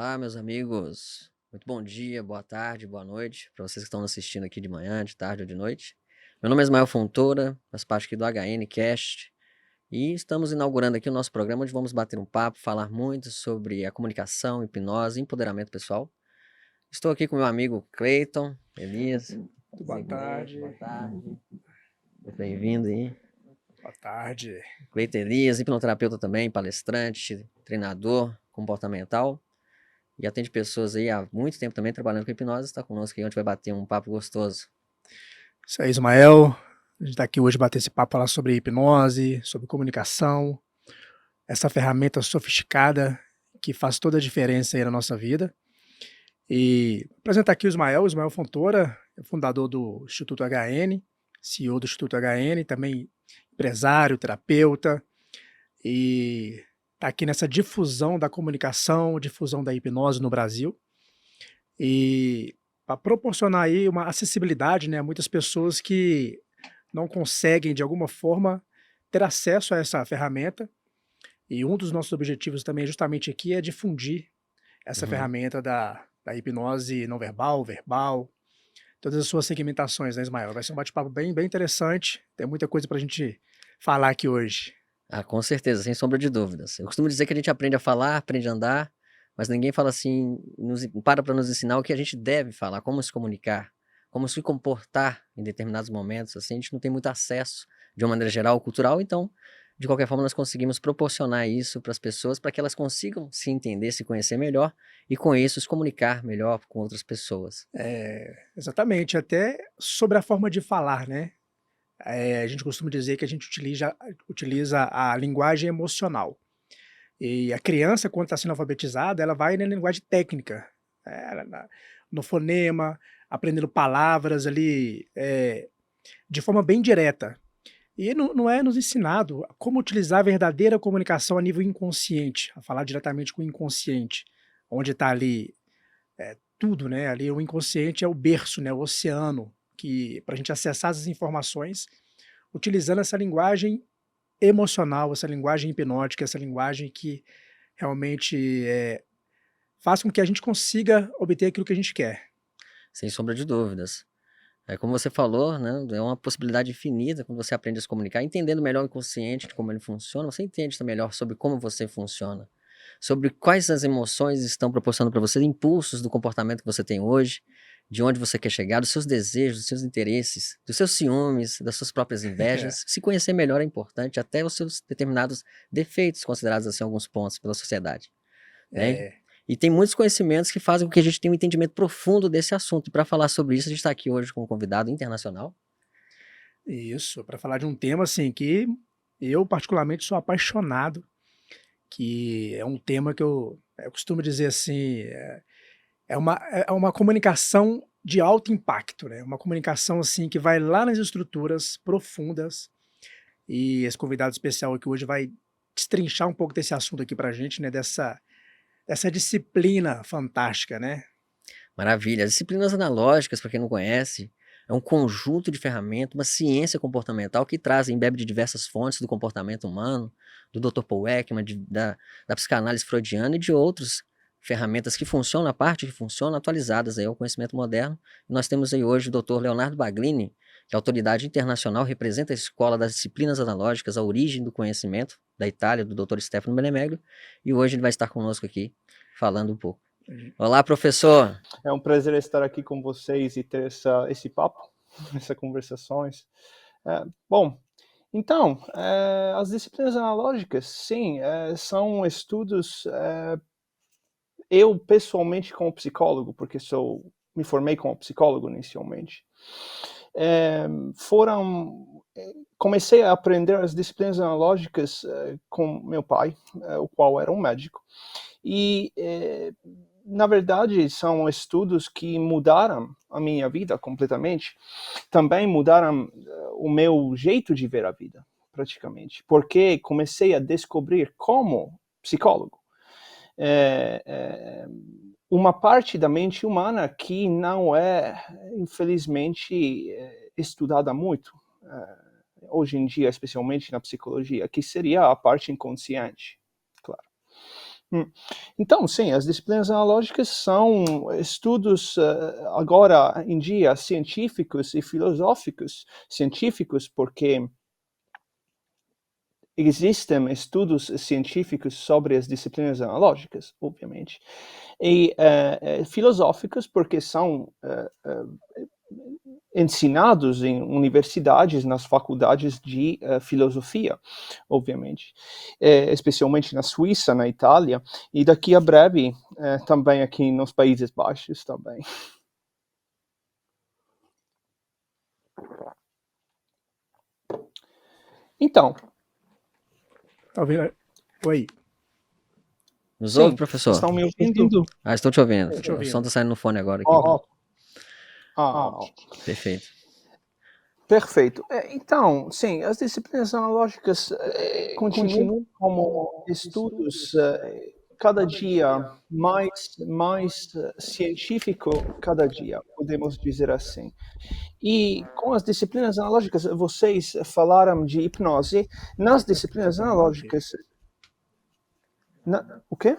Olá, meus amigos. Muito bom dia, boa tarde, boa noite para vocês que estão assistindo aqui de manhã, de tarde ou de noite. Meu nome é Ismael Fontoura, faço parte aqui do HN Cast e estamos inaugurando aqui o nosso programa onde vamos bater um papo, falar muito sobre a comunicação, hipnose, empoderamento pessoal. Estou aqui com meu amigo Cleiton, Elias. Boa tarde. Boa tarde. Bem-vindo aí. Boa tarde. Cleiton Elias, hipnoterapeuta também, palestrante, treinador comportamental. E atende pessoas aí há muito tempo também trabalhando com hipnose, está conosco aqui, onde vai bater um papo gostoso. Isso aí, Ismael. A gente está aqui hoje bater esse papo, falar sobre hipnose, sobre comunicação, essa ferramenta sofisticada que faz toda a diferença aí na nossa vida. E apresentar aqui o Ismael Fontoura, é fundador do Instituto HN, CEO do Instituto HN, também empresário, terapeuta, e está aqui nessa difusão da comunicação, difusão da hipnose no Brasil. E para proporcionar aí uma acessibilidade, né, a muitas pessoas que não conseguem, de alguma forma, ter acesso a essa ferramenta. E um dos nossos objetivos também, justamente aqui, é difundir essa ferramenta da hipnose não verbal, verbal, todas as suas segmentações, né, Ismael? Vai ser um bate-papo bem interessante. Tem muita coisa para a gente falar aqui hoje. Ah, com certeza, sem sombra de dúvidas. Eu costumo dizer que a gente aprende a falar, aprende a andar, mas ninguém fala assim, para nos ensinar o que a gente deve falar, como se comunicar, como se comportar em determinados momentos. Assim, a gente não tem muito acesso, de uma maneira geral, cultural, então, de qualquer forma, nós conseguimos proporcionar isso para as pessoas, para que elas consigam se entender, se conhecer melhor e, com isso, se comunicar melhor com outras pessoas. Exatamente, até sobre a forma de falar, né? A gente costuma dizer que a gente utiliza a linguagem emocional. E a criança, quando está sendo alfabetizada, ela vai na linguagem técnica, no fonema, aprendendo palavras ali, de forma bem direta. E não é nos ensinado como utilizar a verdadeira comunicação a nível inconsciente, a falar diretamente com o inconsciente, onde está ali tudo, né? Ali o inconsciente é o berço, né? O oceano, que para a gente acessar essas informações, utilizando essa linguagem emocional, essa linguagem hipnótica, essa linguagem que realmente faz com que a gente consiga obter aquilo que a gente quer. Sem sombra de dúvidas. É como você falou, né? É uma possibilidade infinita quando você aprende a se comunicar, entendendo melhor o inconsciente, de como ele funciona, você entende melhor sobre como você funciona, sobre quais as emoções estão proporcionando para você, impulsos do comportamento que você tem hoje, de onde você quer chegar, dos seus desejos, dos seus interesses, dos seus ciúmes, das suas próprias invejas. Se conhecer melhor é importante, até os seus determinados defeitos, considerados assim alguns pontos pela sociedade, né? E tem muitos conhecimentos que fazem com que a gente tenha um entendimento profundo desse assunto. E para falar sobre isso, a gente está aqui hoje com um convidado internacional. Isso, para falar de um tema assim que eu particularmente sou apaixonado, que é um tema que eu costumo dizer assim, é uma comunicação de alto impacto, né? Uma comunicação assim que vai lá nas estruturas profundas. E esse convidado especial aqui hoje vai destrinchar um pouco desse assunto aqui para a gente, né? Dessa disciplina fantástica, né? Maravilha. As disciplinas analógicas, para quem não conhece, é um conjunto de ferramentas, uma ciência comportamental que traz, embebe de diversas fontes do comportamento humano, do Dr. Paul Ekman, da psicanálise freudiana e de outras ferramentas que funcionam, a parte que funciona, atualizadas aí ao conhecimento moderno. E nós temos aí hoje o Dr. Leonardo Baglini, que é autoridade internacional, representa a escola das disciplinas analógicas, a origem do conhecimento da Itália, do Dr. Stefano Benemeglio, e hoje ele vai estar conosco aqui falando um pouco. Olá, professor. É um prazer estar aqui com vocês e ter esse papo, essas conversações. Bom, então, as disciplinas analógicas, sim, são estudos. Eu, pessoalmente, como psicólogo, porque me formei como psicólogo inicialmente, comecei a aprender as disciplinas analógicas com meu pai, o qual era um médico. E, na verdade, são estudos que mudaram a minha vida completamente. Também mudaram o meu jeito de ver a vida, praticamente. Porque comecei a descobrir, como psicólogo, uma parte da mente humana que não é, infelizmente, estudada muito, hoje em dia, especialmente na psicologia, que seria a parte inconsciente, claro. Então, sim, as disciplinas analógicas são estudos, agora em dia, científicos e filosóficos. Científicos porque existem estudos científicos sobre as disciplinas analógicas, obviamente, e filosóficos porque são ensinados em universidades, nas faculdades de filosofia, obviamente, especialmente na Suíça, na Itália, e daqui a breve também aqui nos Países Baixos também. Então, Tá ouvindo? Oi, Nos ouve, sim, professor? estão me ouvindo? Ah, estou te ouvindo. tô te O som ouvindo. tá saindo no fone agora aqui. Ótimo. Ótimo. Perfeito. Perfeito. Então, sim, as disciplinas analógicas continuam como estudos cada dia mais científico, cada dia, podemos dizer assim. E com as disciplinas analógicas, vocês falaram de hipnose. Nas disciplinas analógicas, o quê?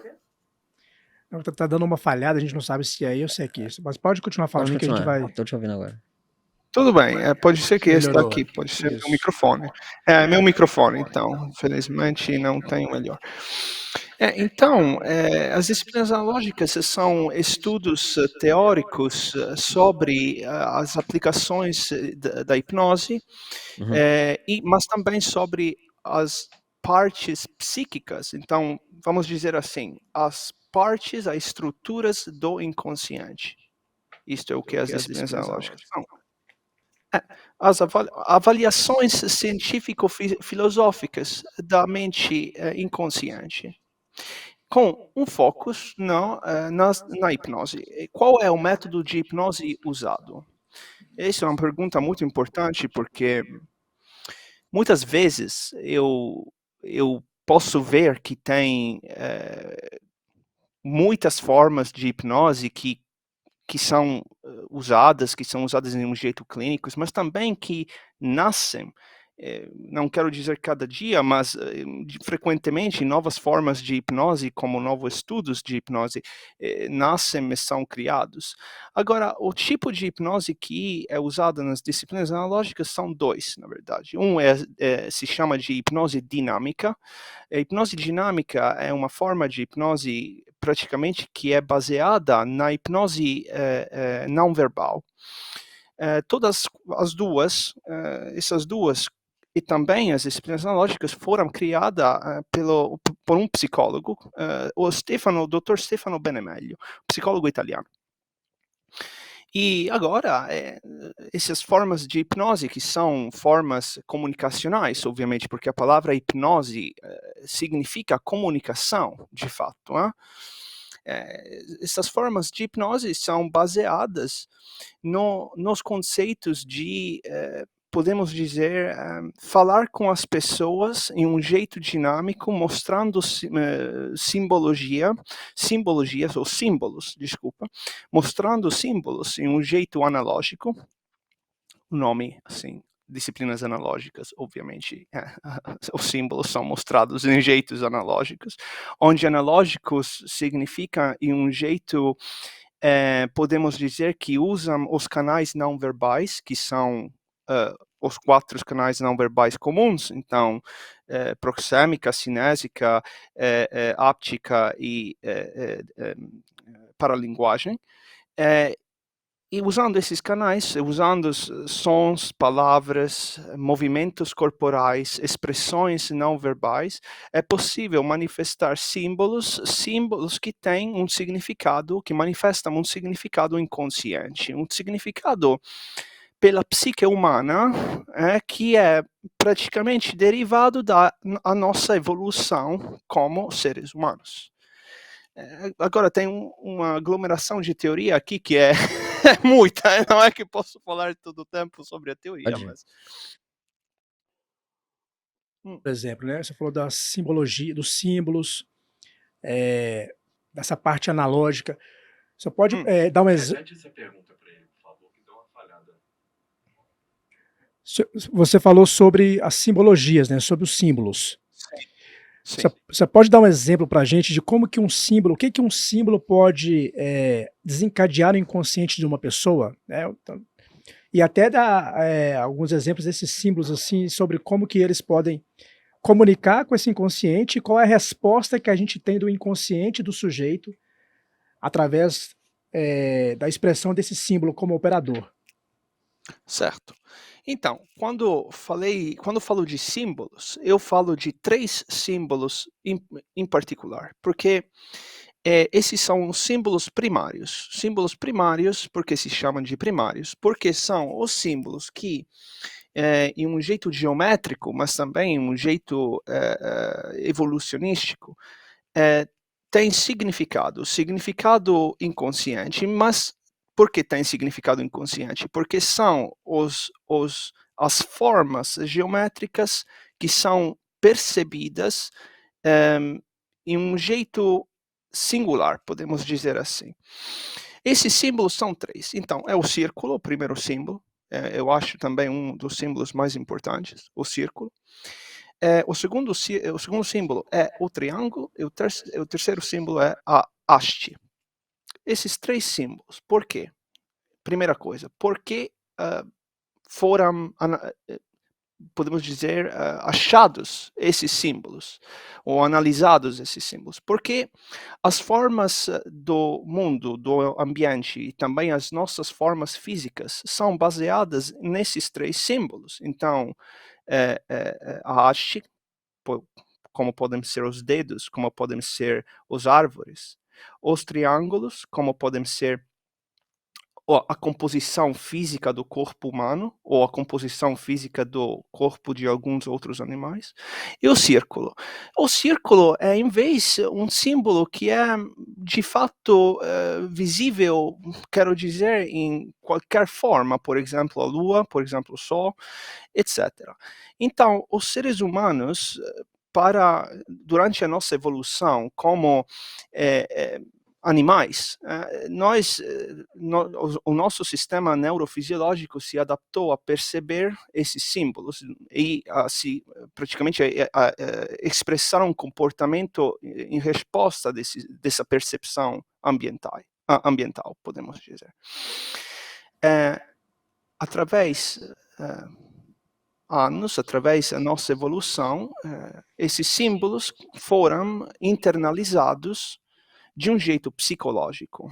Não, tá dando uma falhada, a gente não sabe se é aí ou se é aqui. Mas pode continuar falando Pode aí que a gente continuar. vai. Estou te ouvindo agora. Tudo bem, pode ser que esse Melhorou. daqui, pode ser Isso. meu microfone. Meu microfone, então, infelizmente não tem o melhor. Então, as disciplinas analógicas são estudos teóricos sobre as aplicações da hipnose, Uhum. mas também sobre as partes psíquicas. Então, vamos dizer assim, as partes, as estruturas do inconsciente. Isto é o que as disciplinas analógicas são. As avaliações científico-filosóficas da mente inconsciente, com um foco na hipnose. Qual é o método de hipnose usado? Essa é uma pergunta muito importante, porque muitas vezes eu posso ver que tem muitas formas de hipnose que são usadas em um jeito clínico, mas também que nascem, não quero dizer cada dia, mas frequentemente novas formas de hipnose, como novos estudos de hipnose, nascem e são criados. Agora, o tipo de hipnose que é usado nas disciplinas analógicas são dois, na verdade. Um se chama de hipnose dinâmica. A hipnose dinâmica é uma forma de hipnose praticamente que é baseada na hipnose não verbal. Todas as duas, essas duas e também as disciplinas analógicas foram criadas por um psicólogo, o Dr. Stefano Benemeglio, psicólogo italiano. E agora, essas formas de hipnose, que são formas comunicacionais, obviamente, porque a palavra hipnose significa comunicação, de fato. Essas formas de hipnose são baseadas nos conceitos de, podemos dizer, falar com as pessoas em um jeito dinâmico, mostrando simbologias ou símbolos, desculpa, mostrando símbolos em um jeito analógico. O nome, assim, disciplinas analógicas, obviamente, os símbolos são mostrados em jeitos analógicos, onde analógicos significa em um jeito, podemos dizer que usam os canais não verbais, que são os 4 canais não verbais comuns, então, proxêmica, cinésica, áptica e paralinguagem. E usando esses canais, usando sons, palavras, movimentos corporais, expressões não verbais, é possível manifestar símbolos que têm um significado, que manifestam um significado inconsciente, um significado pela psique humana, que é praticamente derivado da nossa evolução como seres humanos. Agora tem uma aglomeração de teoria aqui que é muita, não é que posso falar todo o tempo sobre a teoria, Pode ir. mas... Por exemplo, né? Você falou da simbologia, dos símbolos, dessa parte analógica. Você pode dar um exemplo. Repete essa pergunta para ele, por favor, que deu uma falhada. Você falou sobre as simbologias, né? Sobre os símbolos. Sim. Sim. Você pode dar um exemplo para a gente de como que um símbolo, o que que um símbolo pode desencadear no inconsciente de uma pessoa, né? Então, e até dar alguns exemplos desses símbolos assim sobre como que eles podem comunicar com esse inconsciente e qual é a resposta que a gente tem do inconsciente do sujeito através da expressão desse símbolo como operador. Certo. Então, quando falo de símbolos, eu falo de 3 símbolos em particular, porque esses são os símbolos primários. Símbolos primários, porque se chamam de primários, porque são os símbolos que, em um jeito geométrico, mas também em um jeito evolucionístico, tem significado inconsciente, mas por que tem significado inconsciente? Porque são as formas geométricas que são percebidas em um jeito singular, podemos dizer assim. Esses símbolos são 3. Então, é o círculo, o primeiro símbolo, eu acho também um dos símbolos mais importantes, o círculo. O segundo símbolo é o triângulo, e o terceiro símbolo é a haste. Esses 3 símbolos, por quê? Primeira coisa, por que foram, podemos dizer, achados esses símbolos, ou analisados esses símbolos? Porque as formas do mundo, do ambiente e também as nossas formas físicas são baseadas nesses 3 símbolos. Então, a haste, como podem ser os dedos, como podem ser as árvores, os triângulos, como podem ser a composição física do corpo humano, ou a composição física do corpo de alguns outros animais, e o círculo. O círculo é, em vez, um símbolo que é, de fato, visível, quero dizer, em qualquer forma, por exemplo, a lua, por exemplo, o sol, etc. Então, os seres humanos, durante a nossa evolução como animais, o nosso sistema neurofisiológico se adaptou a perceber esses símbolos e praticamente expressar um comportamento em resposta dessa percepção ambiental, podemos dizer. Através da nossa evolução, esses símbolos foram internalizados de um jeito psicológico.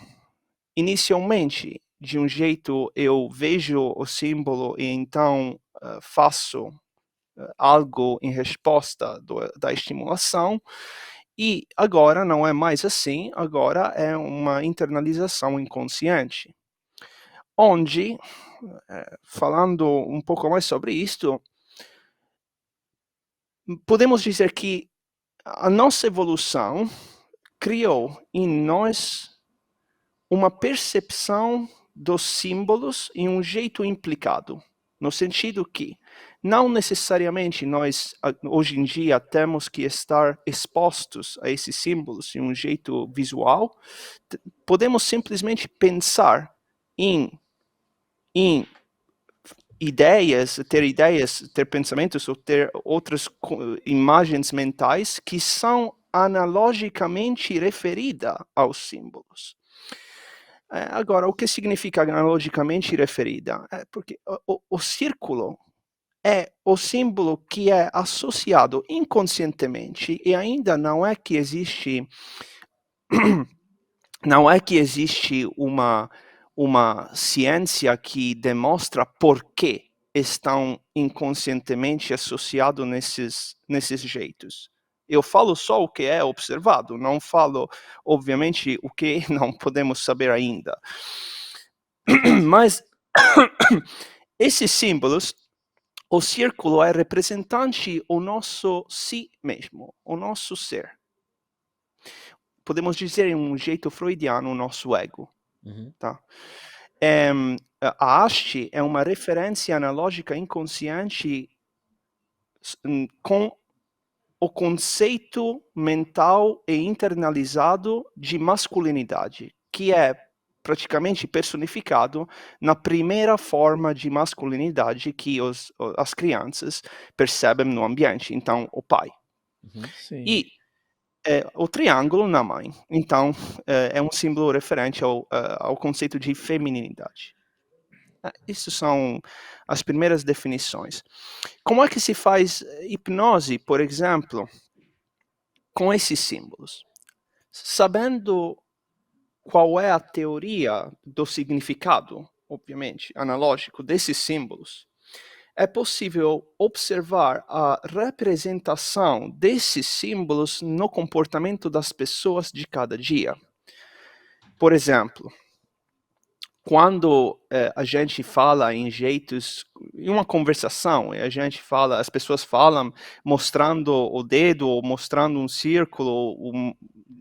Inicialmente, de um jeito eu vejo o símbolo e então faço algo em resposta da estimulação, e agora não é mais assim, agora é uma internalização inconsciente, onde, falando um pouco mais sobre isto, podemos dizer que a nossa evolução criou em nós uma percepção dos símbolos em um jeito implicado, no sentido que não necessariamente nós, hoje em dia, temos que estar expostos a esses símbolos em um jeito visual, podemos simplesmente pensar em ideias, ter pensamentos ou ter outras imagens mentais que são analogicamente referidas aos símbolos. Agora, o que significa analogicamente referida? Porque o círculo é o símbolo que é associado inconscientemente e ainda não é que existe uma ciência que demonstra por que estão inconscientemente associados nesses jeitos. Eu falo só o que é observado, não falo, obviamente, o que não podemos saber ainda. Mas esses símbolos, o círculo é representante o nosso si mesmo, o nosso ser. Podemos dizer em um jeito freudiano, o nosso ego. Uhum. Tá? A haste é uma referência analógica inconsciente com o conceito mental e internalizado de masculinidade, que é praticamente personificado na primeira forma de masculinidade que as crianças percebem no ambiente, então o pai. Sim. E o triângulo na mãe, então, é um símbolo referente ao conceito de feminilidade. Isso são as primeiras definições. Como é que se faz hipnose, por exemplo, com esses símbolos? Sabendo qual é a teoria do significado, obviamente, analógico desses símbolos, é possível observar a representação desses símbolos no comportamento das pessoas de cada dia. Por exemplo, quando a gente fala em jeitos, em uma conversação, as pessoas falam mostrando o dedo, ou mostrando um círculo, ou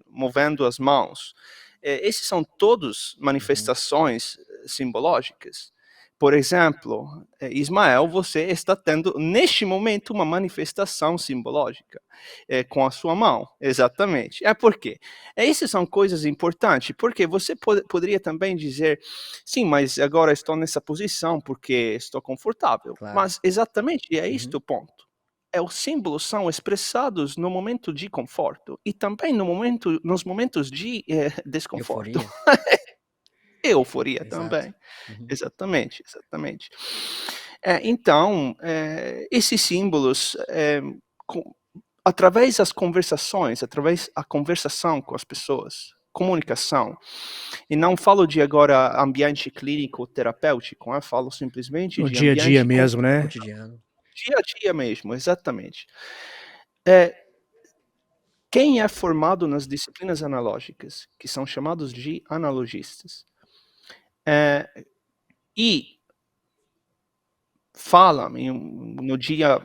movendo as mãos. Esses são todos manifestações simbológicas. Por exemplo, Ismael, você está tendo, neste momento, uma manifestação simbológica com a sua mão. Exatamente. Por quê? Essas são coisas importantes, porque você poderia também dizer, sim, mas agora estou nessa posição porque estou confortável. Claro. Mas exatamente é este o ponto. Os símbolos são expressados no momento de conforto e também nos momentos de desconforto. Euforia. Euforia Exato. também. Uhum. Exatamente. Então, esses símbolos, através das conversações, através da conversação com as pessoas, comunicação, e não falo de agora ambiente clínico terapêutico, falo simplesmente No de dia a dia ambiente mesmo, né? Cotidiano. dia a dia mesmo, exatamente. Quem é formado nas disciplinas analógicas, que são chamados de analogistas, e falam no dia,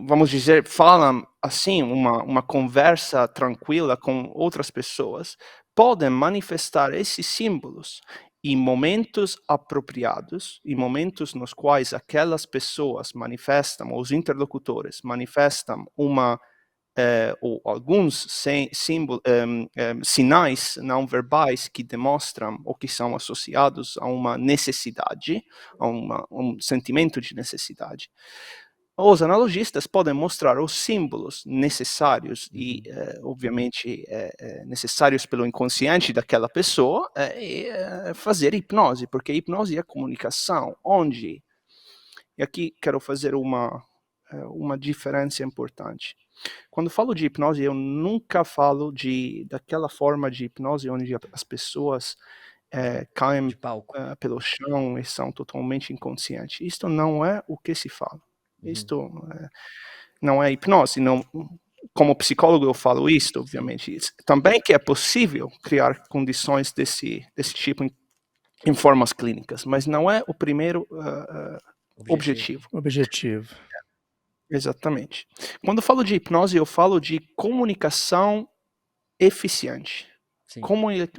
vamos dizer, falam assim, uma conversa tranquila com outras pessoas, podem manifestar esses símbolos em momentos apropriados, em momentos nos quais aquelas pessoas manifestam, os interlocutores manifestam ou alguns sinais não verbais que demonstram ou que são associados a uma necessidade, a um sentimento de necessidade. Os analogistas podem mostrar os símbolos necessários e, obviamente, necessários pelo inconsciente daquela pessoa e fazer hipnose, porque hipnose é comunicação, onde... E aqui quero fazer uma diferença importante. Quando falo de hipnose, eu nunca falo daquela forma de hipnose onde as pessoas caem De palco. pelo chão e são totalmente inconscientes. Isto não é o que se fala. Isto não é hipnose. Não, como psicólogo eu falo isto, obviamente. Também que é possível criar condições desse tipo em formas clínicas, mas não é o primeiro objetivo. Exatamente. Quando eu falo de hipnose, eu falo de comunicação eficiente. Sim.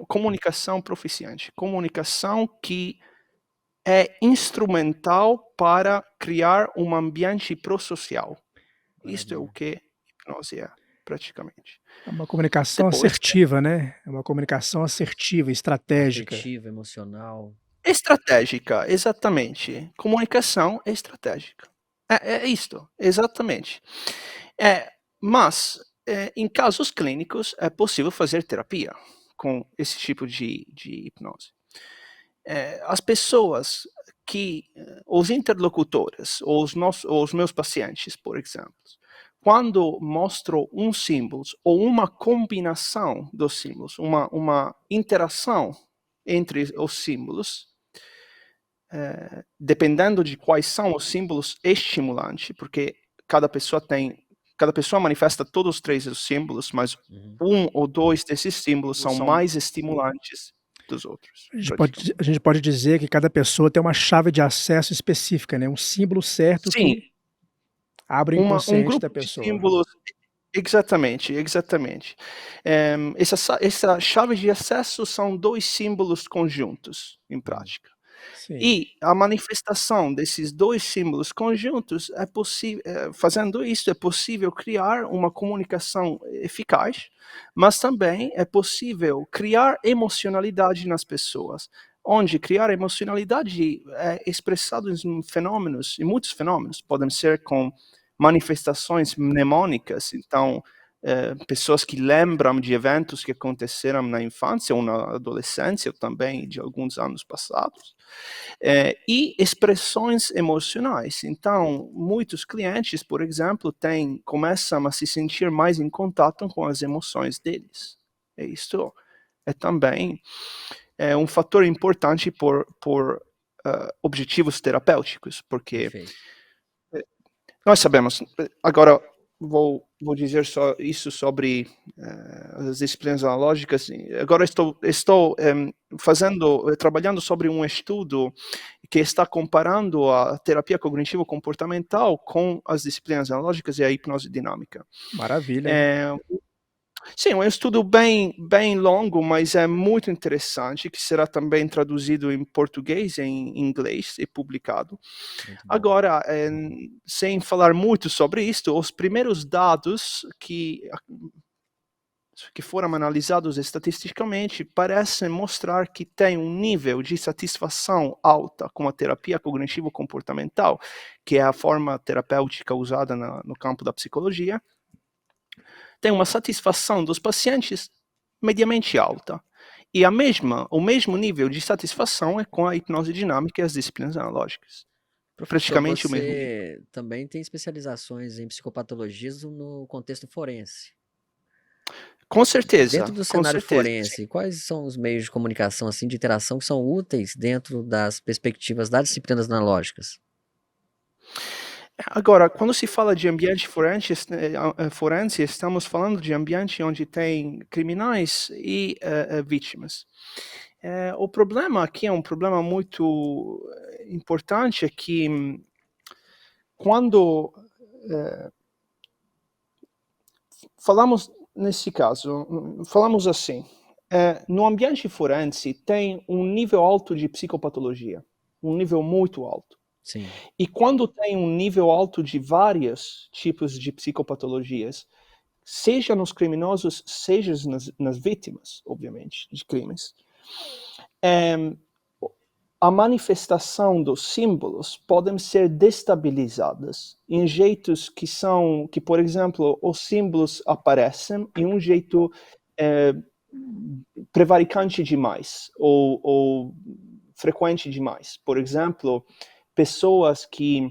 Comunicação proficiente. Comunicação que é instrumental para criar um ambiente prosocial. Isto é o que hipnose é, praticamente. É uma comunicação assertiva, né? É uma comunicação assertiva, estratégica. Afetiva, emocional. Estratégica, exatamente. Comunicação estratégica. É isto, exatamente. Mas, em casos clínicos, é possível fazer terapia com esse tipo de hipnose. As pessoas os interlocutores, ou os meus pacientes, por exemplo, quando mostro um símbolo ou uma combinação dos símbolos, uma interação entre os símbolos, dependendo de quais são os símbolos estimulantes, porque cada pessoa manifesta todos os 3 símbolos, mas um ou 2 desses símbolos são mais estimulantes dos outros. A gente pode dizer que cada pessoa tem uma chave de acesso específica, né? Um símbolo certo que abre o inconsciente da pessoa. De símbolos, exatamente. Essa chave de acesso são 2 símbolos conjuntos, em prática. Sim. E a manifestação desses 2 símbolos conjuntos é possível, fazendo isso, é possível criar uma comunicação eficaz, mas também é possível criar emocionalidade nas pessoas, onde criar emocionalidade é expressado em muitos fenômenos, podem ser com manifestações mnemônicas, então pessoas que lembram de eventos que aconteceram na infância ou na adolescência, ou também de alguns anos passados, e expressões emocionais. Então, muitos clientes, por exemplo, começam a se sentir mais em contato com as emoções deles. E isto é também um fator importante por objetivos terapêuticos, porque Perfeito. nós sabemos, agora vou dizer só isso sobre as disciplinas analógicas. Agora estou trabalhando sobre um estudo que está comparando a terapia cognitivo-comportamental com as disciplinas analógicas e a hipnose dinâmica. Maravilha, hein? Sim, é um estudo bem longo, mas é muito interessante, que será também traduzido em português e em inglês e publicado. Muito bom. Agora, sem falar muito sobre isto, os primeiros dados que foram analisados estatisticamente parecem mostrar que tem um nível de satisfação alta com a terapia cognitivo-comportamental, que é a forma terapêutica usada no campo da psicologia. Tem uma satisfação dos pacientes mediamente alta. E o mesmo nível de satisfação é com a hipnose dinâmica e as disciplinas analógicas. Professor, Praticamente o mesmo nível. você também tem especializações em psicopatologias no contexto forense. Com certeza, Dentro do com cenário certeza. Sim. forense, quais são os meios de comunicação, assim, de interação que são úteis dentro das perspectivas das disciplinas analógicas? Agora, quando se fala de ambiente forense, estamos falando de ambiente onde tem criminais e vítimas. O problema aqui é um problema muito importante, é que quando falamos nesse caso, falamos assim, no ambiente forense tem um nível alto de psicopatologia, um nível muito alto. Sim. E quando tem um nível alto de vários tipos de psicopatologias, seja nos criminosos, seja nas vítimas, obviamente, de crimes, a manifestação dos símbolos podem ser destabilizadas em jeitos que, por exemplo, os símbolos aparecem em um jeito prevaricante demais ou frequente demais. Por exemplo, pessoas que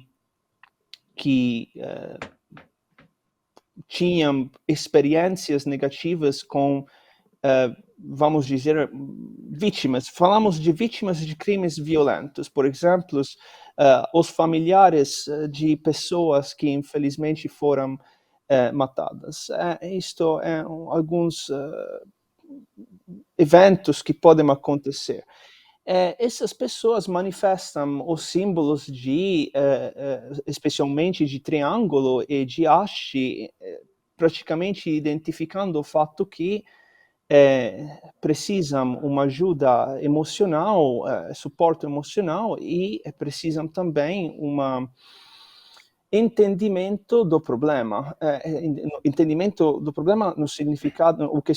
tinham experiências negativas com, vamos dizer, vítimas. Falamos de vítimas de crimes violentos, por exemplo, os familiares de pessoas que infelizmente foram matadas. Isto é alguns eventos que podem acontecer. Essas pessoas manifestam os símbolos especialmente de triângulo e de haste, praticamente identificando o fato que precisam uma ajuda emocional, suporte emocional, e precisam também entendimento do problema. Entendimento do problema no significado, o que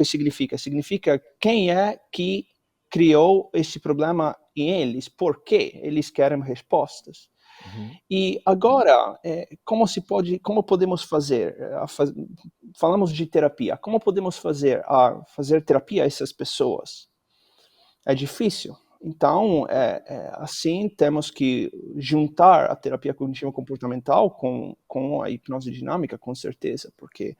significa? Significa quem é que criou esse problema em eles, por que eles querem respostas. Uhum. E agora, como podemos fazer? Falamos de terapia. Como podemos fazer terapia a essas pessoas? É difícil. Então, assim, temos que juntar a terapia cognitiva comportamental com a hipnose dinâmica, com certeza, porque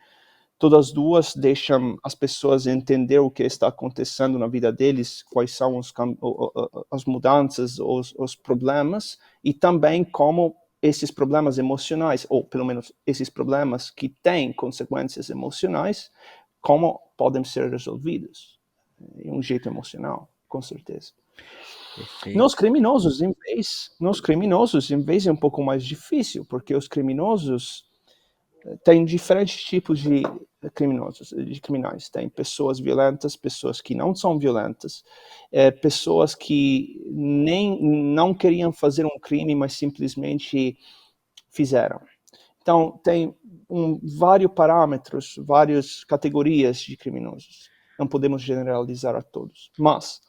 todas as duas deixam as pessoas entender o que está acontecendo na vida deles, quais são as mudanças, os problemas, e também como esses problemas emocionais, ou pelo menos esses problemas que têm consequências emocionais, como podem ser resolvidos de um jeito emocional, com certeza. Perfeito. Nos criminosos, em vez é um pouco mais difícil, porque os criminosos tem diferentes tipos de criminais. Tem pessoas violentas, pessoas que não são violentas, pessoas que não queriam fazer um crime, mas simplesmente fizeram. Então, tem vários parâmetros, várias categorias de criminosos. Não podemos generalizar a todos. Mas,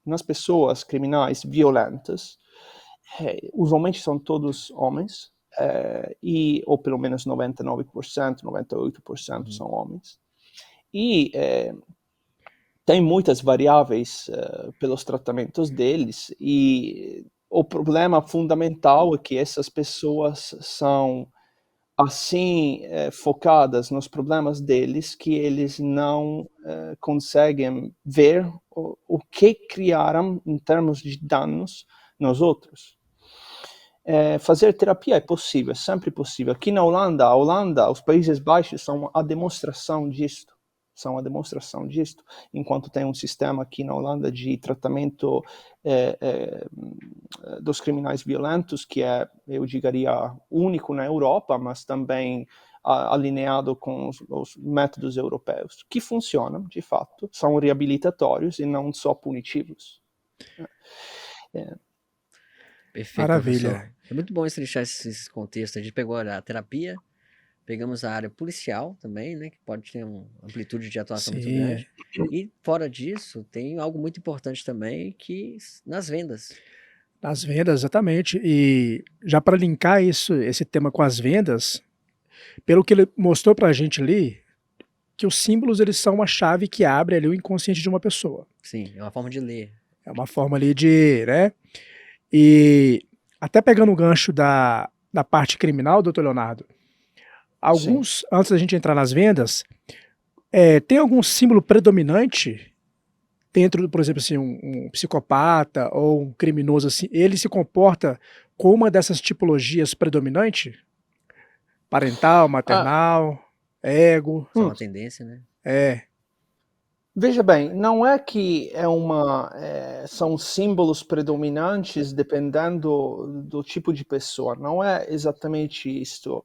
nas pessoas criminais violentas, usualmente são todos homens, ou pelo menos 99%, 98% são homens. E tem muitas variáveis pelos tratamentos deles, e o problema fundamental é que essas pessoas são assim focadas nos problemas deles que eles não conseguem ver o que criaram em termos de danos nos outros. Fazer terapia é possível, é sempre possível. Aqui na Holanda, os Países Baixos são a demonstração disto. Enquanto tem um sistema aqui na Holanda de tratamento dos criminais violentos, que é, eu diria, único na Europa, mas também alinhado com os métodos europeus, que funcionam, de fato, são reabilitatórios e não só punitivos. Perfeito, Maravilha. professor. É muito bom você deixar esse contexto. A gente pegou a terapia, pegamos a área policial também, né? Que pode ter uma amplitude de atuação muito Sim, grande. E fora disso, tem algo muito importante também, que nas vendas. nas vendas, exatamente. E já para linkar esse tema com as vendas, pelo que ele mostrou para a gente ali, que os símbolos eles são uma chave que abre ali o inconsciente de uma pessoa. Sim, é uma forma de ler. É uma forma ali de, né? E até pegando o gancho da parte criminal, doutor Leonardo, alguns, antes da gente entrar nas vendas, tem algum símbolo predominante dentro, por exemplo, assim, um psicopata ou um criminoso, assim, ele se comporta com uma dessas tipologias predominante? Parental, maternal, ego, Só uma tendência, né? Veja bem, não é que são símbolos predominantes dependendo do tipo de pessoa, não é exatamente isto.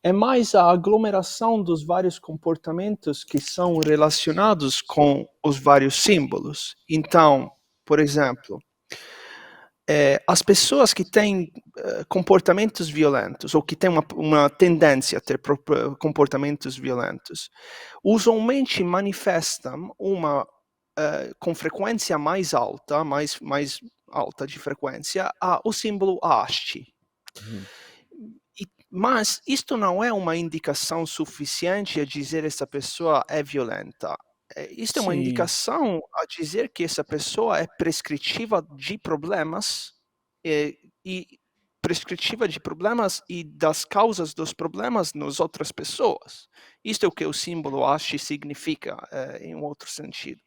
É mais a aglomeração dos vários comportamentos que são relacionados com os vários símbolos. Então, por exemplo, as pessoas que têm comportamentos violentos ou que têm uma tendência a ter comportamentos violentos, usualmente manifestam com frequência mais alta, mais alta de frequência, o símbolo haste. Mas isto não é uma indicação suficiente a dizer essa pessoa é violenta. Isto é uma sim, indicação a dizer que essa pessoa é prescritiva de problemas e prescritiva de problemas e das causas dos problemas nas outras pessoas. Isto é o que o símbolo haste significa em um outro sentido.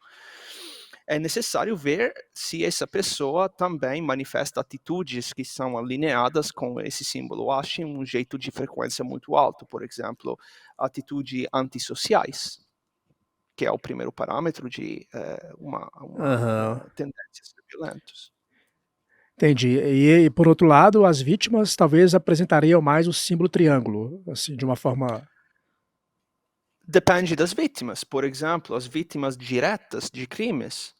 É necessário ver se essa pessoa também manifesta atitudes que são alinhadas com esse símbolo haste em um jeito de frequência muito alto. Por exemplo, atitudes antissociais, que é o primeiro parâmetro de uma tendência a ser violentos. Entendi. E por outro lado, as vítimas talvez apresentariam mais o símbolo triângulo, assim, de uma forma... Depende das vítimas. Por exemplo, as vítimas diretas de crimes,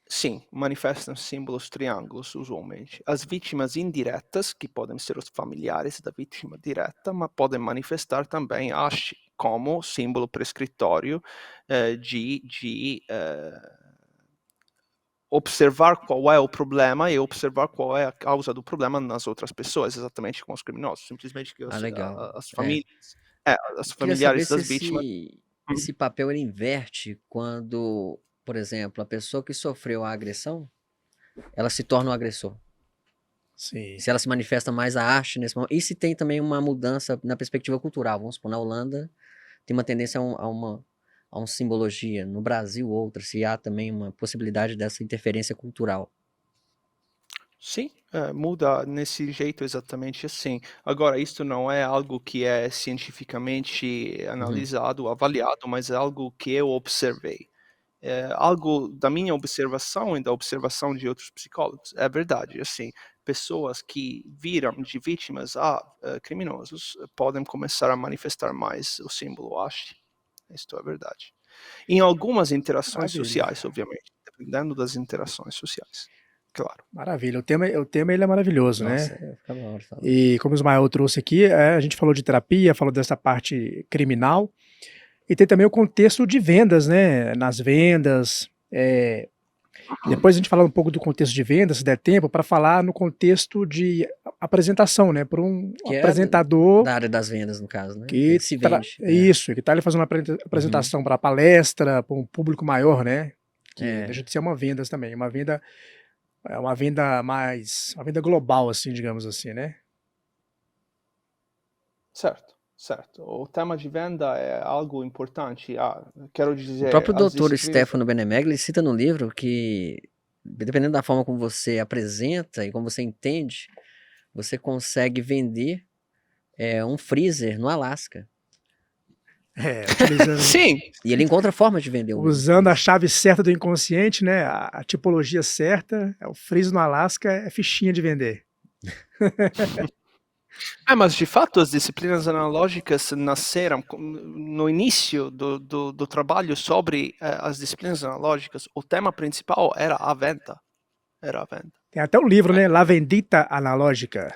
sim, manifestam símbolos triângulos usualmente. As vítimas indiretas, que podem ser os familiares da vítima direta, mas podem manifestar também haste como símbolo prescritório de observar qual é o problema e observar qual é a causa do problema nas outras pessoas, exatamente com os criminosos. Simplesmente que Legal. as famílias, as Queria saber familiares se das vítimas. esse papel ele inverte quando, por exemplo, a pessoa que sofreu a agressão, ela se torna um agressor. Sim. Se ela se manifesta mais a arte nesse momento. E se tem também uma mudança na perspectiva cultural. Vamos supor, na Holanda tem uma tendência a uma simbologia. No Brasil, outra. Se há também uma possibilidade dessa interferência cultural. Sim, muda nesse jeito exatamente assim. Agora, isto não é algo que é cientificamente analisado, avaliado, mas é algo que eu observei. É algo da minha observação e da observação de outros psicólogos. É verdade, assim, pessoas que viram de vítimas a criminosos podem começar a manifestar mais o símbolo haste. Isto é verdade. Em algumas interações Maravilha. sociais, obviamente, dependendo das interações sociais. Claro. Maravilha. O tema ele é maravilhoso, Nossa, né? fica uma hora falando. E como o Ismael trouxe aqui, a gente falou de terapia, falou dessa parte criminal, e tem também o contexto de vendas, né? Nas vendas, E depois a gente falar um pouco do contexto de venda, se der tempo, para falar no contexto de apresentação, né? Para um Que é apresentador da área das vendas, no caso, né? que Que se vende. isso, que está ali fazendo uma Uhum. apresentação para palestra, para um público maior, né? Que É. deixa de ser uma venda também, uma venda uma venda global, assim, digamos assim, né? Certo, certo. O tema de venda é algo importante. Quero O dizer, próprio as doutor disciplinas. Stefano Benemegli, ele cita no livro que, dependendo da forma como você apresenta e como você entende, você consegue vender um freezer no Alasca. Utilizando, Sim, E ele encontra formas de vender um usando a freezer. chave certa do inconsciente, né? A tipologia certa, o freezer no Alasca é fichinha de vender. mas de fato as disciplinas analógicas nasceram no início do trabalho sobre as disciplinas analógicas. O tema principal era a venda. Era a venda. Tem até um livro, né? La Vendita Analógica.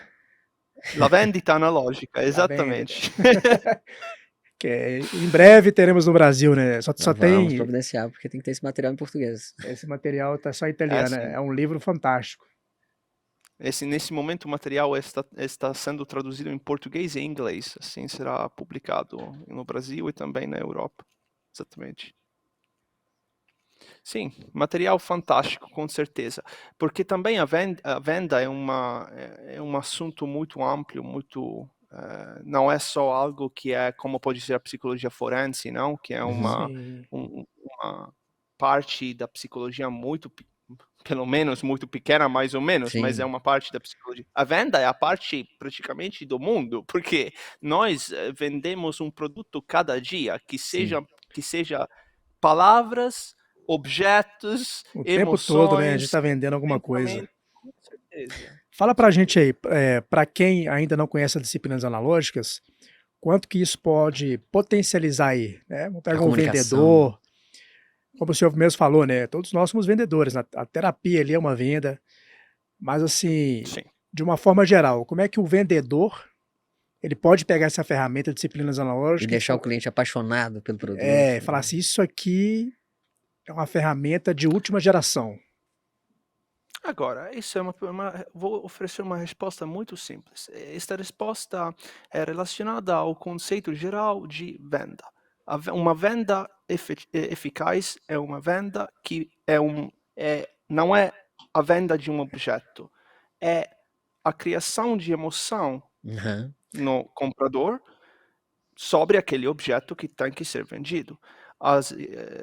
La vendita analógica, La Vendita. exatamente. Que em breve teremos no Brasil, né? Só Vamos tem providenciar, porque tem que ter esse material em português. esse material, tá só em italiano. sim. É um livro fantástico. Nesse momento o material está sendo traduzido em português e inglês. Assim será publicado no Brasil e também na Europa. Exatamente. Sim, material fantástico, com certeza. Porque também a venda é um assunto muito amplo, muito. Não é só algo que é, como pode ser a psicologia forense, não? Que é uma parte da psicologia muito, pelo menos muito pequena, mais ou menos, mas é uma parte da psicologia. A venda é a parte praticamente do mundo, porque nós vendemos um produto cada dia que seja palavras, objetos, O tempo todo, né? A gente emoções, está vendendo alguma coisa. com certeza. Fala pra gente aí, para quem ainda não conhece as disciplinas analógicas, quanto que isso pode potencializar aí, né? Vamos pegar um vendedor, como o senhor mesmo falou, né? Todos nós somos vendedores, a terapia ali é uma venda, mas assim, Sim. de uma forma geral, como é que o vendedor ele pode pegar essa ferramenta de disciplinas analógicas E deixar o cliente apaixonado pelo produto. falar assim, isso aqui é uma ferramenta de última geração. Agora, isso é vou oferecer uma resposta muito simples. Esta resposta é relacionada ao conceito geral de venda. Uma venda eficaz é uma venda que não é a venda de um objeto, é a criação de emoção no comprador sobre aquele objeto que tem que ser vendido. As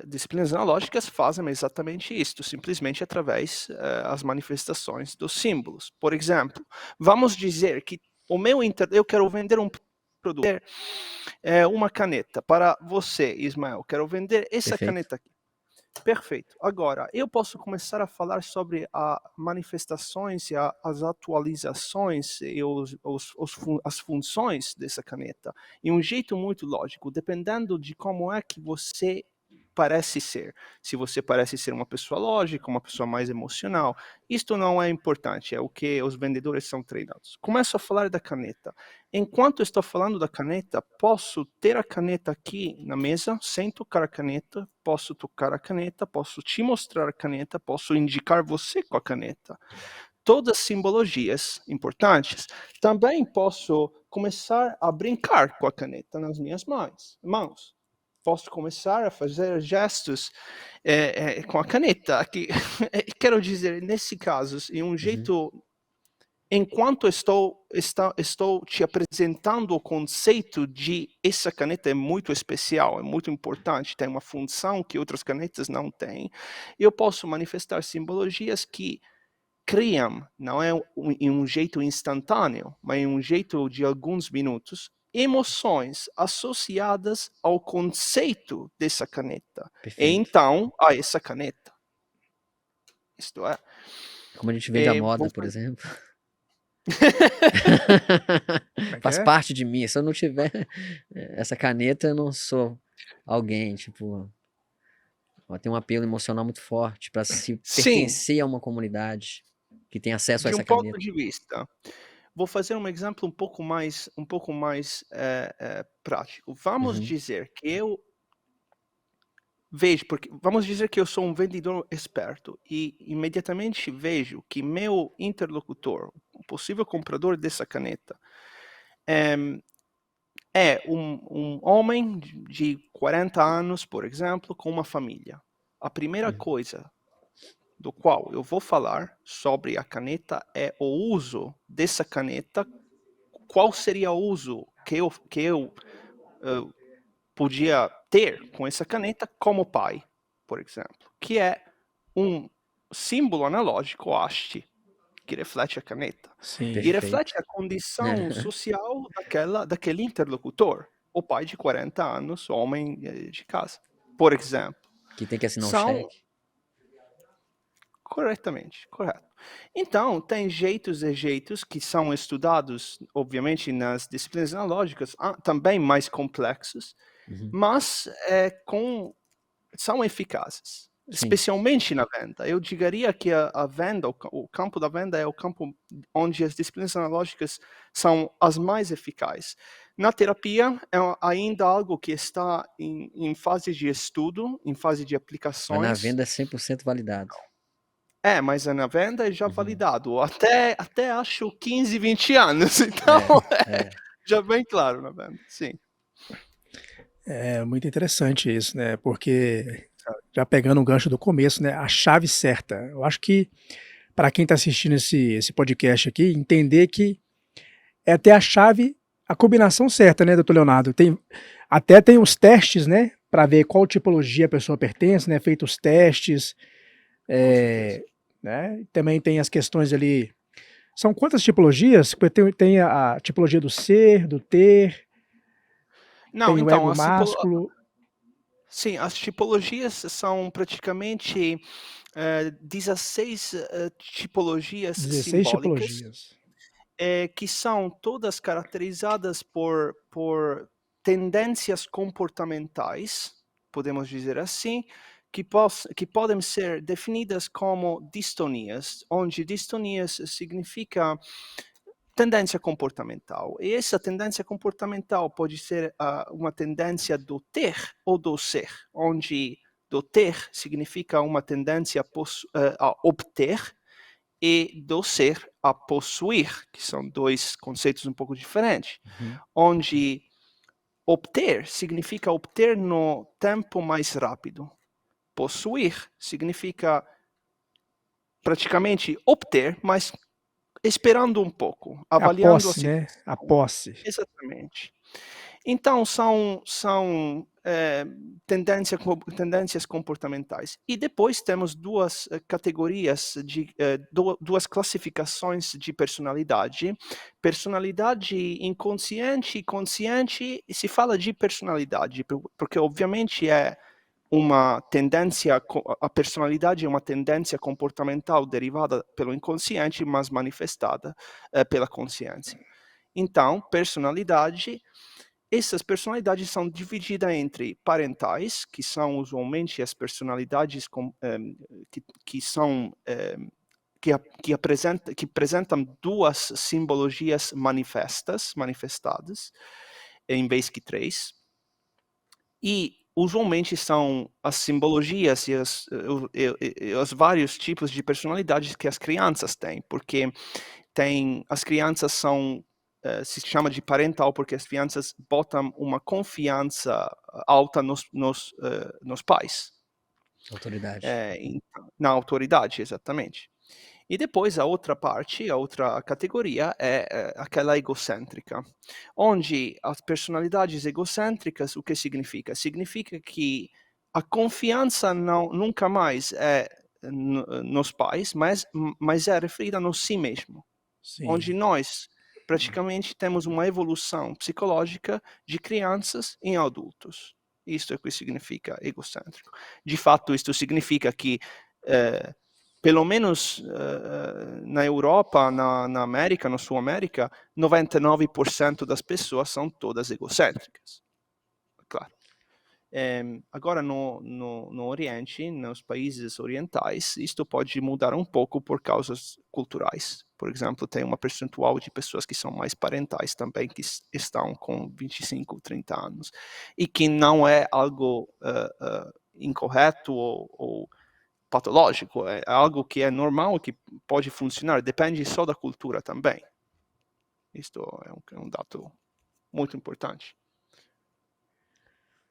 disciplinas analógicas fazem exatamente isto, simplesmente através das manifestações dos símbolos. Por exemplo, vamos dizer que eu quero vender um produto, uma caneta para você, Ismael. Quero vender essa Perfeito. caneta aqui. Perfeito. Agora, eu posso começar a falar sobre as manifestações e as atualizações e as funções dessa caneta. E um jeito muito lógico, dependendo de como é que você parece ser. Se você parece ser uma pessoa lógica, uma pessoa mais emocional, isto não é importante, é o que os vendedores são treinados. Começo a falar da caneta. Enquanto estou falando da caneta, posso ter a caneta aqui na mesa, sem tocar a caneta, posso tocar a caneta, posso te mostrar a caneta, posso indicar você com a caneta. Todas simbologias importantes. Também posso começar a brincar com a caneta nas minhas mãos. Posso começar a fazer gestos com a caneta. Aqui, quero dizer, nesse caso, em um jeito, enquanto estou te apresentando o conceito de essa caneta é muito especial, é muito importante, tem uma função que outras canetas não têm, eu posso manifestar simbologias que criam, não é em um jeito instantâneo, mas em um jeito de alguns minutos, emoções associadas ao conceito dessa caneta. Perfeito. E então, a essa caneta. Isto é. Como a gente vende a moda, por exemplo. Faz parte de mim. Se eu não tiver essa caneta, eu não sou alguém, tipo... Tem um apelo emocional muito forte para se pertencer a uma comunidade que tem acesso a essa caneta. De um ponto de vista, vou fazer um exemplo um pouco mais prático. Vamos dizer que eu vejo, porque vamos dizer que eu sou um vendedor esperto e imediatamente vejo que meu interlocutor, o possível comprador dessa caneta, é um homem de 40 anos, por exemplo, com uma família. A primeira coisa do qual eu vou falar sobre a caneta é o uso dessa caneta. Qual seria o uso que eu podia ter com essa caneta como pai, por exemplo, que é um símbolo analógico haste que reflete a caneta Sim. e Perfeito. reflete a condição social daquele interlocutor, o pai de 40 anos, homem de casa, por exemplo. Que tem que assinar um São cheque. Corretamente, correto. Então, tem jeitos e jeitos que são estudados, obviamente, nas disciplinas analógicas, também mais complexos, Uhum. mas são eficazes, Sim. especialmente na venda. Eu diria que a venda, o campo da venda é o campo onde as disciplinas analógicas são as mais eficazes. Na terapia, é ainda algo que está em fase de estudo, em fase de Mas na aplicações. venda é 100% validado. Mas na venda é já Uhum. validado, até acho 15, 20 anos, então já bem claro na venda, sim. É muito interessante isso, né? Porque, já pegando o gancho do começo, né? A chave certa. Eu acho que, para quem está assistindo esse podcast aqui, entender que é ter a chave, a combinação certa, né, doutor Leonardo? Até tem os testes, né? Para ver qual tipologia a pessoa pertence, né? Feitos os testes. Né? Também tem as questões ali. São quantas tipologias? Tem a tipologia do ser, do ter, Não, tem o então, ego másculo. sim, as tipologias são praticamente 16 tipologias 16 simbólicas, tipologias. que são todas caracterizadas por tendências comportamentais, podemos dizer assim, que podem ser definidas como distonias, onde distonias significa tendência comportamental. E essa tendência comportamental pode ser uma tendência do ter ou do ser, onde do ter significa uma tendência a obter e do ser a possuir, que são dois conceitos um pouco diferentes, Uhum. onde obter significa obter no tempo mais rápido. Possuir significa praticamente obter, mas esperando um pouco, É a avaliando a posse, né? situação. A posse. Exatamente. Então, são tendências comportamentais. E depois temos duas categorias, duas classificações de personalidade. Personalidade inconsciente e consciente, e se fala de personalidade, porque obviamente é uma tendência, a personalidade é uma tendência comportamental derivada pelo inconsciente, mas manifestada pela consciência. Então, personalidade, essas personalidades são divididas entre parentais, que são usualmente as personalidades que apresentam duas simbologias manifestadas, em vez que três. E usualmente são as simbologias e os vários tipos de personalidades que as crianças têm, porque as crianças se chama de parental porque as crianças botam uma confiança alta nos pais. Autoridade. Na autoridade, exatamente. E depois a outra parte, a outra categoria é aquela egocêntrica, onde as personalidades egocêntricas, o que significa? Significa que a confiança nunca mais é nos pais, mas é referida no si mesmo, onde Sim. nós praticamente temos uma evolução psicológica de crianças em adultos. Isto é o que significa egocêntrico. De fato, isto significa que pelo menos na Europa, na América, na Sul-América, 99% das pessoas são todas egocêntricas. Claro. Agora, no Oriente, nos países orientais, isto pode mudar um pouco por causas culturais. Por exemplo, tem uma percentual de pessoas que são mais parentais também, que estão com 25, 30 anos, e que não é algo incorreto ou patológico, é algo que é normal, que pode funcionar, depende só da cultura também. Isto é um dado muito importante.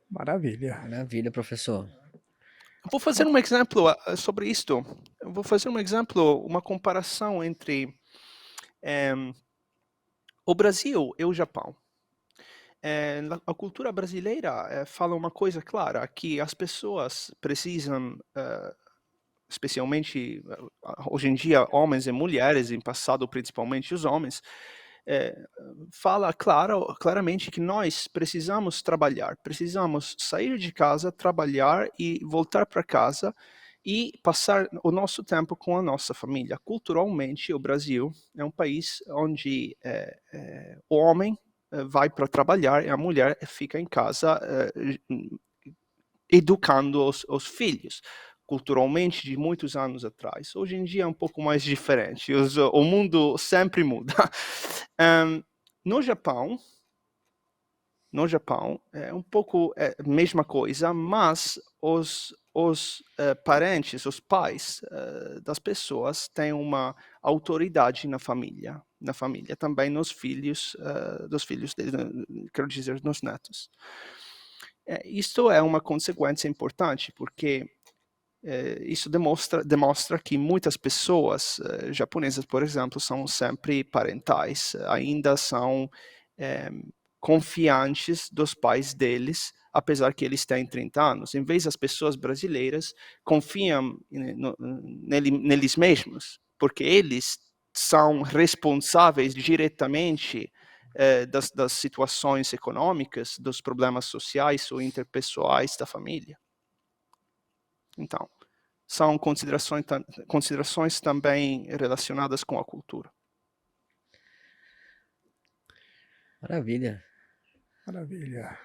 Maravilha. Maravilha, professor. Eu vou fazer um exemplo sobre isto. Eu vou fazer um exemplo, uma comparação entre o Brasil e o Japão. A cultura brasileira fala uma coisa clara, que as pessoas precisam, especialmente hoje em dia, homens e mulheres, em passado principalmente os homens, fala claramente que nós precisamos trabalhar, precisamos sair de casa, trabalhar e voltar para casa e passar o nosso tempo com a nossa família. Culturalmente, o Brasil é um país onde o homem vai para trabalhar e a mulher fica em casa educando os filhos. Culturalmente, de muitos anos atrás. Hoje em dia é um pouco mais diferente. O mundo sempre muda. No Japão é um pouco a mesma coisa, mas os parentes, os pais das pessoas têm uma autoridade na família também nos filhos, dos filhos deles, quero dizer, nos netos. Isto é uma consequência importante, porque isso demonstra que muitas pessoas japonesas, por exemplo, são sempre parentais, ainda são confiantes dos pais deles, apesar que eles têm 30 anos. Em vez das pessoas brasileiras confiam neles mesmos, porque eles são responsáveis diretamente das situações econômicas, dos problemas sociais ou interpessoais da família. Então, são considerações também relacionadas com a cultura. Maravilha. Maravilha.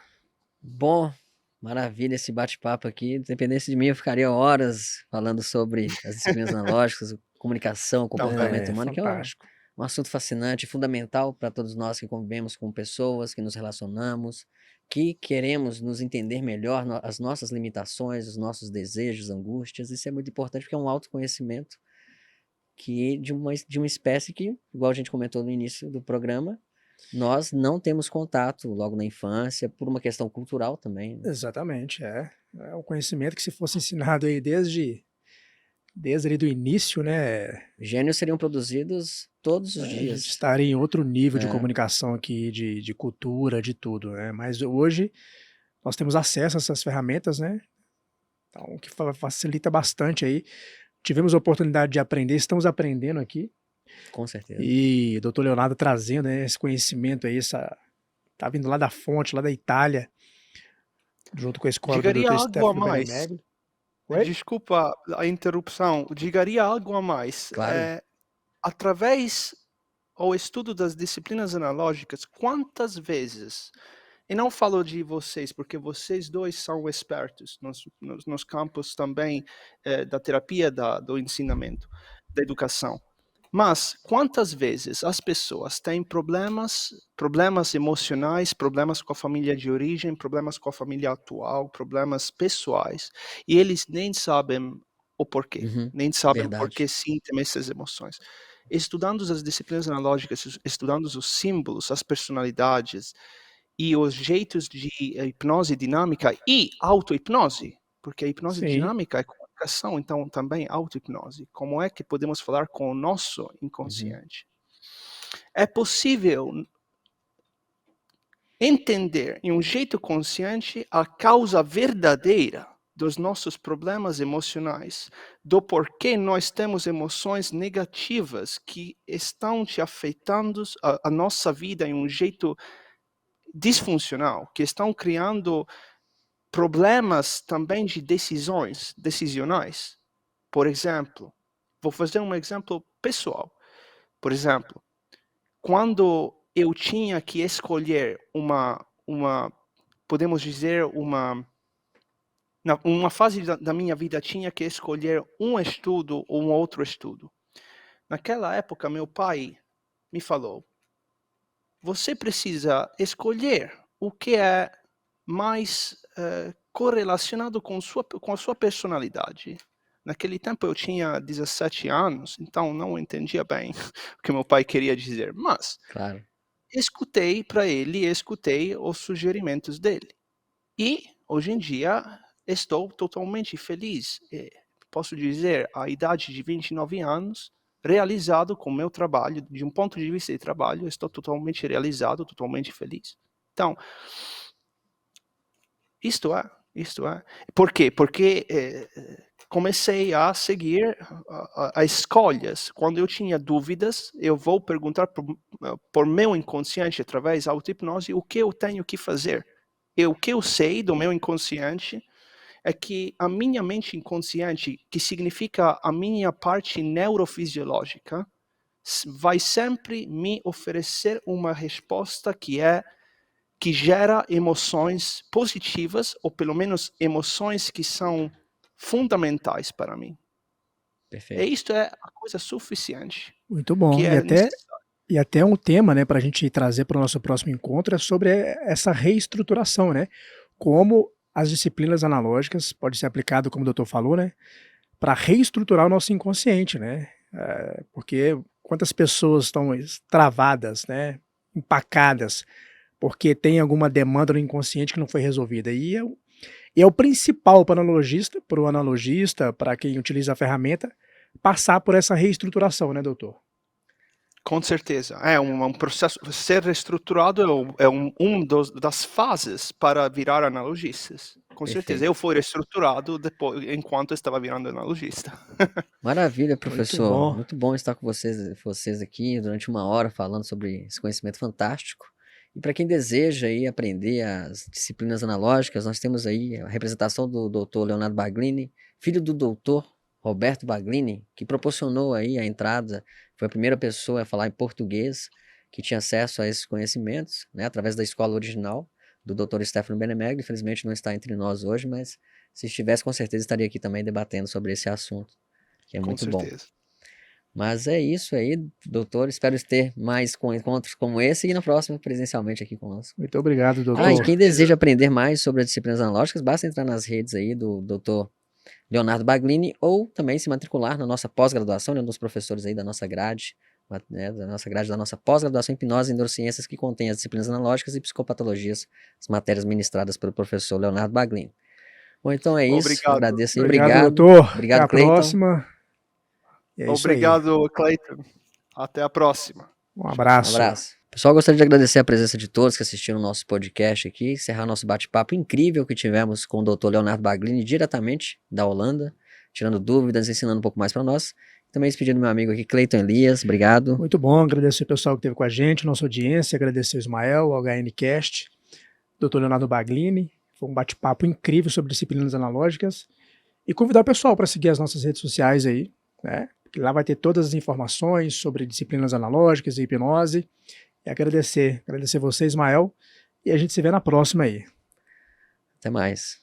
Bom, maravilha esse bate-papo aqui. Dependesse de mim, eu ficaria horas falando sobre as disciplinas analógicas, comunicação, comportamento humano, que é fantástico. um assunto fascinante, fundamental para todos nós que convivemos com pessoas, que nos relacionamos, que queremos nos entender melhor, as nossas limitações, os nossos desejos, angústias. Isso é muito importante porque é um autoconhecimento que de uma espécie que, igual a gente comentou no início do programa, nós não temos contato logo na infância, por uma questão cultural também, né? Exatamente, é um conhecimento que, se fosse ensinado aí desde ali do início, né, Gênios seriam produzidos todos os a gente dias. estaria em outro nível de comunicação aqui, de cultura, de tudo, né? Mas hoje nós temos acesso a essas ferramentas, né? Então, o que facilita bastante aí. Tivemos a oportunidade de aprender, estamos aprendendo aqui. Com certeza. E o doutor Leonardo trazendo, né, esse conhecimento aí, tá vindo lá da fonte, lá da Itália, junto com a escola do Digaria Dr. algo a Stefano mais. Benemegli. Oi? Desculpa a interrupção. Digaria algo a mais. Claro. Através do estudo das disciplinas analógicas, quantas vezes, e não falo de vocês, porque vocês dois são expertos nos campos também da terapia, do ensinamento, da educação. Mas quantas vezes as pessoas têm problemas emocionais, problemas com a família de origem, problemas com a família atual, problemas pessoais, e eles nem sabem o porquê, nem sabem por Verdade. que sentem essas emoções. Estudando as disciplinas analógicas, estudando os símbolos, as personalidades e os jeitos de hipnose dinâmica e auto-hipnose, porque a hipnose Sim. dinâmica é comunicação, então também auto-hipnose. Como é que podemos falar com o nosso inconsciente? É possível entender em um jeito consciente a causa verdadeira dos nossos problemas emocionais, do porquê nós temos emoções negativas que estão te afetando a nossa vida em um jeito disfuncional, que estão criando problemas também de decisionais. Por exemplo, vou fazer um exemplo pessoal. Por exemplo, quando eu tinha que escolher podemos dizer, uma fase da minha vida, tinha que escolher um estudo ou um outro estudo. Naquela época, meu pai me falou: você precisa escolher o que é mais correlacionado com a sua personalidade. Naquele tempo eu tinha 17 anos, então não entendia bem o que meu pai queria dizer, mas Claro. escutei para ele, escutei os sugerimentos dele. E, hoje em dia, estou totalmente feliz. Posso dizer, à idade de 29 anos, realizado com o meu trabalho, de um ponto de vista de trabalho, estou totalmente realizado, totalmente feliz. Então, isto é. Por quê? Porque comecei a seguir a escolhas. Quando eu tinha dúvidas, eu vou perguntar por meu inconsciente, através da auto-hipnose, o que eu tenho que fazer. O que eu sei do meu inconsciente é que a minha mente inconsciente, que significa a minha parte neurofisiológica, vai sempre me oferecer uma resposta que gera emoções positivas, ou pelo menos emoções que são fundamentais para mim. Perfeito. Isto é a coisa suficiente, Muito que bom. é necessário. E até um tema, né, para a gente trazer para o nosso próximo encontro é sobre essa reestruturação, né? Como as disciplinas analógicas pode ser aplicado, como o doutor falou, né, para reestruturar o nosso inconsciente, né? Porque quantas pessoas estão travadas, né, empacadas, porque tem alguma demanda no inconsciente que não foi resolvida. E é o principal para o analogista, para quem utiliza a ferramenta, passar por essa reestruturação, né, doutor? Com certeza. É um processo. Ser reestruturado das fases para virar analogistas. Com certeza. Perfeito. Eu fui reestruturado depois, enquanto estava virando analogista. Maravilha, Muito professor. bom. Muito bom estar com vocês aqui durante uma hora falando sobre esse conhecimento fantástico. E para quem deseja aí aprender as disciplinas analógicas, nós temos aí a representação do Dr. Leonardo Baglini, filho do Dr. Roberto Baglini, que proporcionou aí a entrada, foi a primeira pessoa a falar em português que tinha acesso a esses conhecimentos, né, através da escola original do Dr. Stefano Benemegli. Infelizmente não está entre nós hoje, mas se estivesse, com certeza estaria aqui também debatendo sobre esse assunto, que é Com muito bom. certeza. Mas é isso aí, doutor. Espero ter mais encontros como esse e na próxima presencialmente aqui conosco. Muito obrigado, doutor. Ah, e quem deseja aprender mais sobre as disciplinas analógicas, basta entrar nas redes aí do Dr. Leonardo Baglini ou também se matricular na nossa pós-graduação, né, um dos professores aí da nossa grade, né, da nossa pós-graduação em hipnose e neurociências, que contém as disciplinas analógicas e psicopatologias, as matérias ministradas pelo professor Leonardo Baglini. Bom, então é isso. Obrigado. Agradeço aí. Obrigado, doutor. Obrigado, Até a Cleiton. próxima. E é isso aí. Obrigado, Cleiton. Até a próxima. Um abraço. Um abraço. Pessoal, gostaria de agradecer a presença de todos que assistiram o nosso podcast aqui, encerrar nosso bate-papo incrível que tivemos com o Dr. Leonardo Baglini, diretamente da Holanda, tirando dúvidas, ensinando um pouco mais para nós. Também despedindo do meu amigo aqui, Cleiton Elias, obrigado. Muito bom, agradecer o pessoal que esteve com a gente, nossa audiência, agradecer o Ismael, o HNcast, Dr. Leonardo Baglini. Foi um bate-papo incrível sobre disciplinas analógicas. E convidar o pessoal para seguir as nossas redes sociais aí, né? Lá vai ter todas as informações sobre disciplinas analógicas e hipnose. E agradecer você, Ismael, e a gente se vê na próxima aí. Até mais.